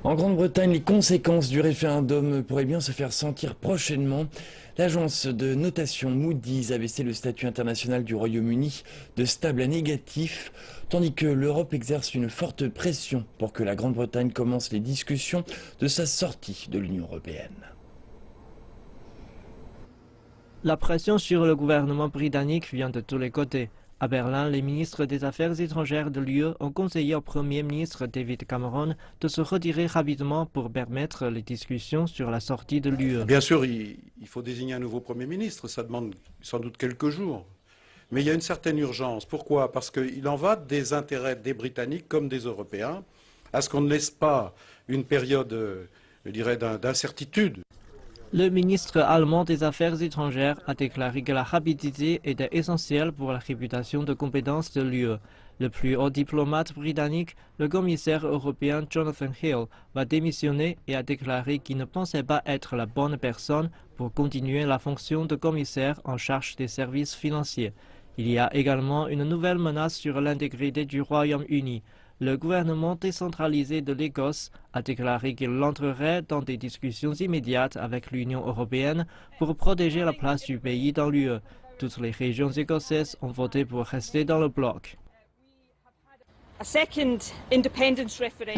En Grande-Bretagne, les conséquences du référendum pourraient bien se faire sentir prochainement. L'agence de notation Moody's a baissé le statut international du Royaume-Uni de stable à négatif, tandis que l'Europe exerce une forte pression pour que la Grande-Bretagne commence les discussions de sa sortie de l'Union européenne. La pression sur le gouvernement britannique vient de tous les côtés. À Berlin, les ministres des Affaires étrangères de l'UE ont conseillé au Premier ministre David Cameron de se retirer rapidement pour permettre les discussions sur la sortie de l'UE. Bien sûr, il faut désigner un nouveau Premier ministre, ça demande sans doute quelques jours. Mais il y a une certaine urgence. Pourquoi? Parce qu'il en va des intérêts des Britanniques comme des Européens, à ce qu'on ne laisse pas une période, je dirais, d'incertitude. Le ministre allemand des Affaires étrangères a déclaré que la rapidité était essentielle pour la réputation de compétence de l'UE. Le plus haut diplomate britannique, le commissaire européen Jonathan Hill, va démissionner et a déclaré qu'il ne pensait pas être la bonne personne pour continuer la fonction de commissaire en charge des services financiers. Il y a également une nouvelle menace sur l'intégrité du Royaume-Uni. Le gouvernement décentralisé de l'Écosse a déclaré qu'il entrerait dans des discussions immédiates avec l'Union européenne pour protéger la place du pays dans l'UE. Toutes les régions écossaises ont voté pour rester dans le bloc. Un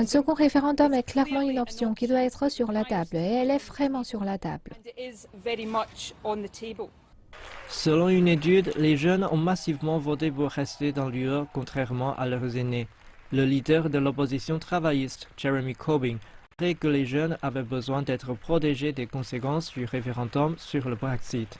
second référendum est clairement une option qui doit être sur la table, et elle est vraiment sur la table. Selon une étude, les jeunes ont massivement voté pour rester dans l'UE, contrairement à leurs aînés. Le leader de l'opposition travailliste, Jeremy Corbyn, a dit que les jeunes avaient besoin d'être protégés des conséquences du référendum sur le Brexit.